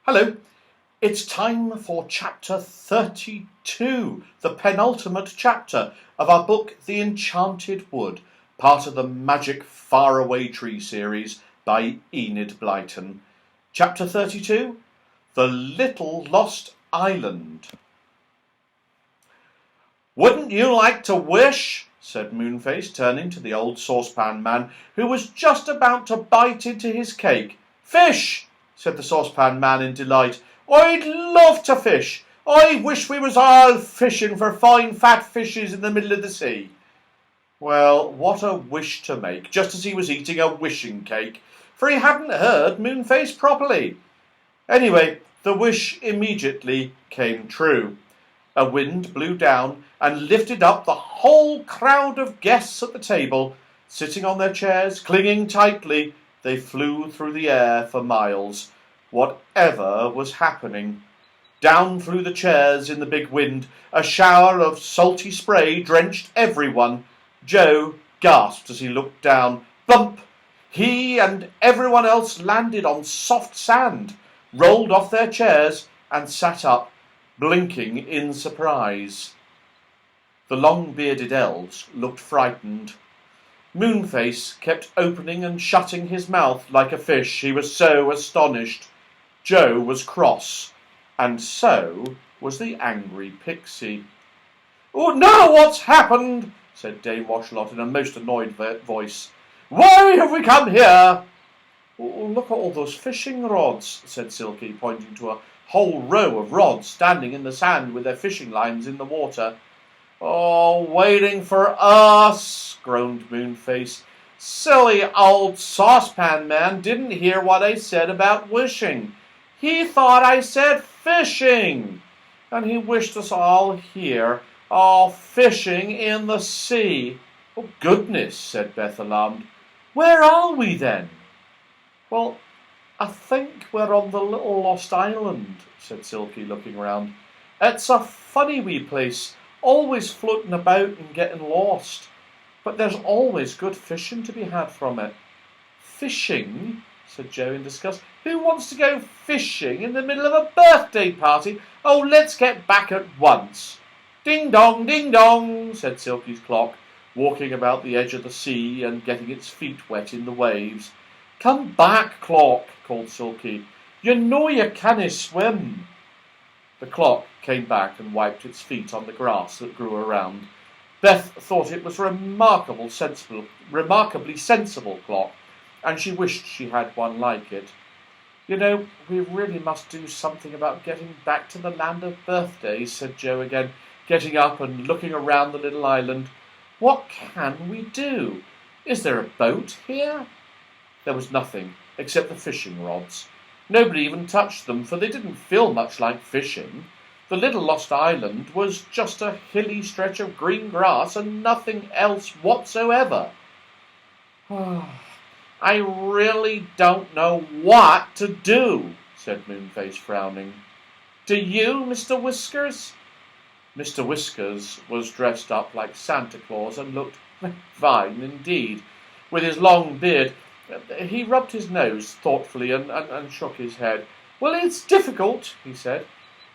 Hello, it's time for chapter 32, the penultimate chapter of our book, The Enchanted Wood, part of the Magic Faraway Tree series by Enid Blyton. Chapter 32, The Little Lost Island. "Wouldn't you like to wish?" said Moonface, turning to the old saucepan man, who was just about to bite into his cake. "Fish!" said the saucepan man in delight. "I'd love to fish. I wish we was all fishing for fine fat fishes in the middle of the sea." Well, what a wish to make, just as he was eating a wishing cake, for he hadn't heard Moonface properly. Anyway, the wish immediately came true. A wind blew down and lifted up the whole crowd of guests at the table. Sitting on their chairs, clinging tightly, they flew through the air for miles. Whatever was happening? Down through the chairs in the big wind, a shower of salty spray drenched everyone. Joe gasped as he looked down. Bump! He and everyone else landed on soft sand, rolled off their chairs, and sat up, blinking in surprise. The long-bearded elves looked frightened. Moonface kept opening and shutting his mouth like a fish, he was so astonished. Joe was cross, and so was the angry pixie. "Oh, now what's happened?" said Dame Washlot in a most annoyed voice. "Why have we come here?" "Oh, look at all those fishing rods," said Silky, pointing to a whole row of rods standing in the sand with their fishing lines in the water. "Oh, waiting for us," groaned Moonface. "Silly old saucepan man didn't hear what I said about wishing. He thought I said fishing, and he wished us all here, all fishing in the sea." "Oh, goodness," said Beth, alarmed. "Where are we then?" "Well, I think we're on the little lost island," said Silky, looking round. "It's a funny wee place, always floating about and getting lost. But there's always good fishing to be had from it." "Fishing?" said Joe in disgust. "Who wants to go fishing in the middle of a birthday party? Oh, let's get back at once." "Ding dong," said Silky's clock, walking about the edge of the sea and getting its feet wet in the waves. "Come back, clock," called Silky. "You know you can't swim." The clock came back and wiped its feet on the grass that grew around. Beth thought it was a remarkably sensible clock, and she wished she had one like it. "You know, we really must do something about getting back to the land of birthdays," said Joe again, getting up and looking around the little island. "What can we do? Is there a boat here?" There was nothing except the fishing rods. Nobody even touched them, for they didn't feel much like fishing. The little lost island was just a hilly stretch of green grass and nothing else whatsoever. "I really don't know what to do," said Moonface, frowning. "Do you, Mr. Whiskers?" Mr. Whiskers was dressed up like Santa Claus and looked fine indeed. With his long beard, he rubbed his nose thoughtfully and shook his head. "Well, it's difficult," he said,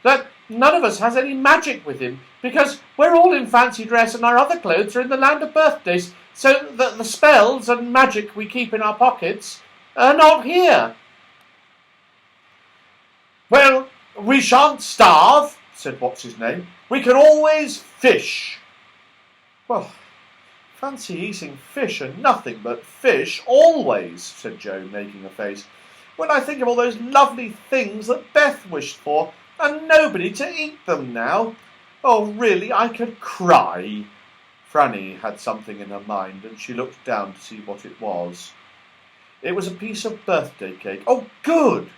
"that none of us has any magic with him, because we're all in fancy dress and our other clothes are in the land of birthdays, so that the spells and magic we keep in our pockets are not here." "Well, we shan't starve," said What's-his-name. "We can always fish." "Well, fancy eating fish and nothing but fish always," said Joe, making a face. "When I think of all those lovely things that Beth wished for, and nobody to eat them now. Oh, really, I could cry." Franny had something in her mind, and she looked down to see what it was. It was a piece of birthday cake. Oh, good!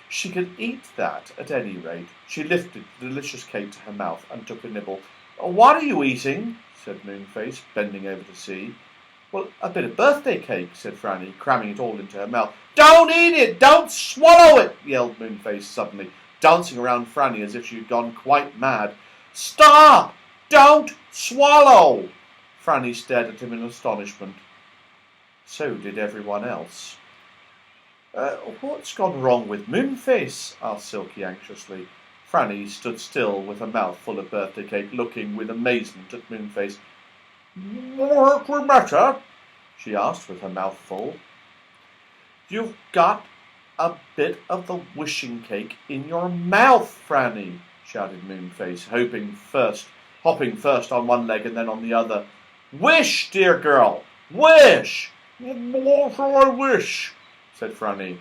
She could eat that at any rate. She lifted the delicious cake to her mouth and took a nibble. "What are you eating?" said Moonface, bending over to see. "Well, a bit of birthday cake," said Franny, cramming it all into her mouth. "Don't eat it! Don't swallow it!" yelled Moonface suddenly, dancing around Franny as if she had gone quite mad. "Stop! Don't swallow!" Franny stared at him in astonishment. So did everyone else. What's gone wrong with Moonface? Asked Silky anxiously. Franny stood still with her mouth full of birthday cake, looking with amazement at Moonface. What's the matter? She asked with her mouth full. You've got a bit of the wishing cake in your mouth, Franny, shouted Moonface, hopping first on one leg and then on the other. Wish, dear girl, wish! What shall I wish? Said Franny.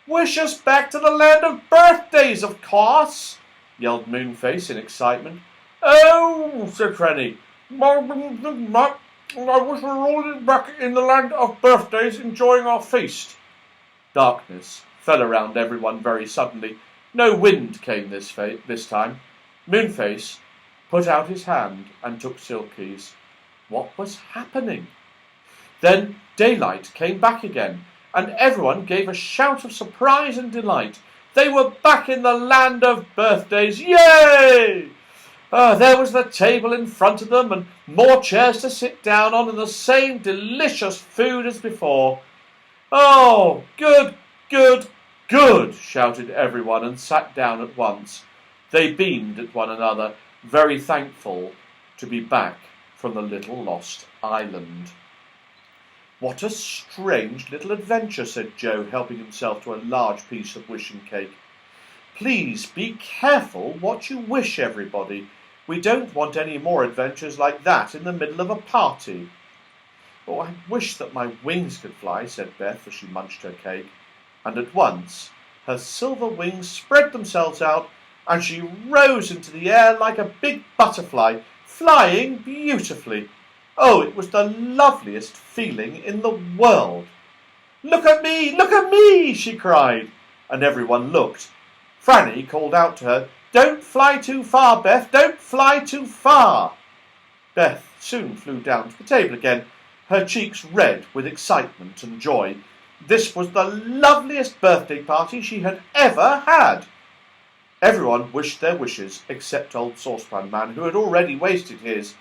Wish us back to the land of birthdays, of course, yelled Moonface in excitement. Oh, said Franny. I wish we were all back in the land of birthdays enjoying our feast. Darkness fell around everyone very suddenly. No wind came this time. Moonface put out his hand and took Silky's. What was happening? Then daylight came back again, and everyone gave a shout of surprise and delight. They were back in the land of birthdays. Yay! There was the table in front of them, and more chairs to sit down on, and the same delicious food as before. Oh, good, good, good, shouted everyone, and sat down at once. They beamed at one another, very thankful to be back from the little lost island. What a strange little adventure, said Joe, helping himself to a large piece of wishing cake. Please be careful what you wish, everybody. We don't want any more adventures like that in the middle of a party. Oh, I wish that my wings could fly, said Beth as she munched her cake, and at once her silver wings spread themselves out, and she rose into the air like a big butterfly, flying beautifully. Oh, it was the loveliest feeling in the world. Look at me, she cried, and everyone looked. Franny called out to her, Don't fly too far, Beth, don't fly too far. Beth soon flew down to the table again, her cheeks red with excitement and joy. This was the loveliest birthday party she had ever had. Everyone wished their wishes except old Saucepan Man, who had already wasted his.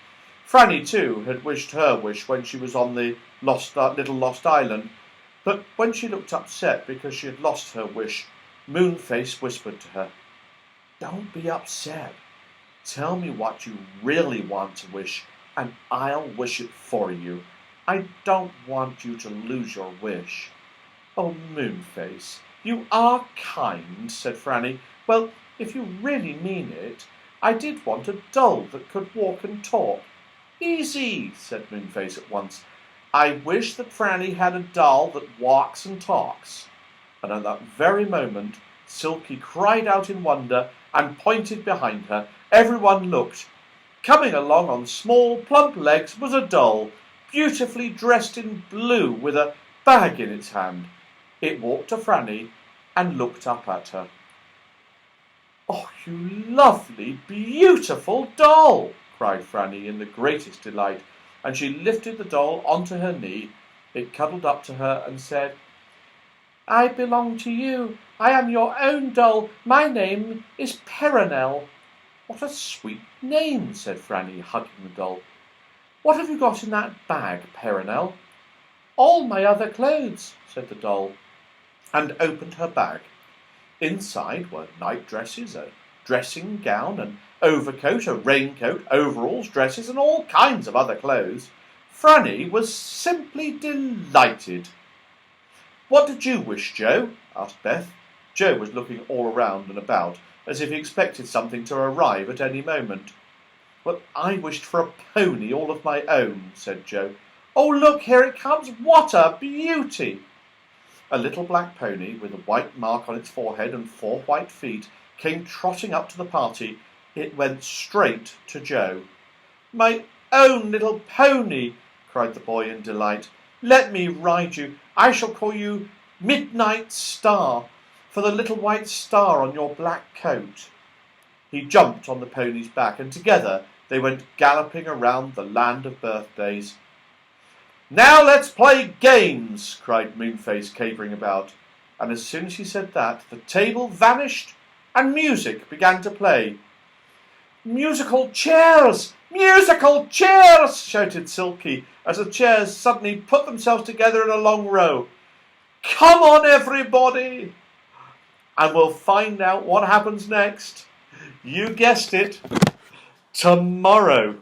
Franny, too, had wished her wish when she was on the little lost island, but when she looked upset because she had lost her wish, Moonface whispered to her, Don't be upset. Tell me what you really want to wish, and I'll wish it for you. I don't want you to lose your wish. Oh, Moonface, you are kind, said Franny. Well, if you really mean it, I did want a doll that could walk and talk. Easy, said Moonface at once. I wish that Franny had a doll that walks and talks. And at that very moment, Silky cried out in wonder and pointed behind her. Everyone looked. Coming along on small, plump legs was a doll, beautifully dressed in blue with a bag in its hand. It walked to Franny and looked up at her. Oh, you lovely, beautiful doll, cried Franny in the greatest delight, and she lifted the doll onto her knee. It cuddled up to her and said, I belong to you. I am your own doll. My name is Perenelle. What a sweet name, said Franny, hugging the doll. What have you got in that bag, Perenelle? All my other clothes, said the doll, and opened her bag. Inside were night dresses, a dressing gown, an overcoat, a raincoat, overalls, dresses, and all kinds of other clothes. Franny was simply delighted. What did you wish, Joe? asked Beth. Joe was looking all around and about, as if he expected something to arrive at any moment. Well, I wished for a pony all of my own, said Joe. Oh, look, here it comes. What a beauty! A little black pony with a white mark on its forehead and 4 white feet came trotting up to the party. It went straight to Joe. My own little pony, cried the boy in delight. Let me ride you. I shall call you Midnight Star, for the little white star on your black coat. He jumped on the pony's back, and together they went galloping around the land of birthdays. Now let's play games, cried Moonface, capering about. And as soon as he said that, the table vanished and music began to play. Musical chairs! Musical chairs! Shouted Silky, as the chairs suddenly put themselves together in a long row. Come on, everybody! And we'll find out what happens next. You guessed it, tomorrow.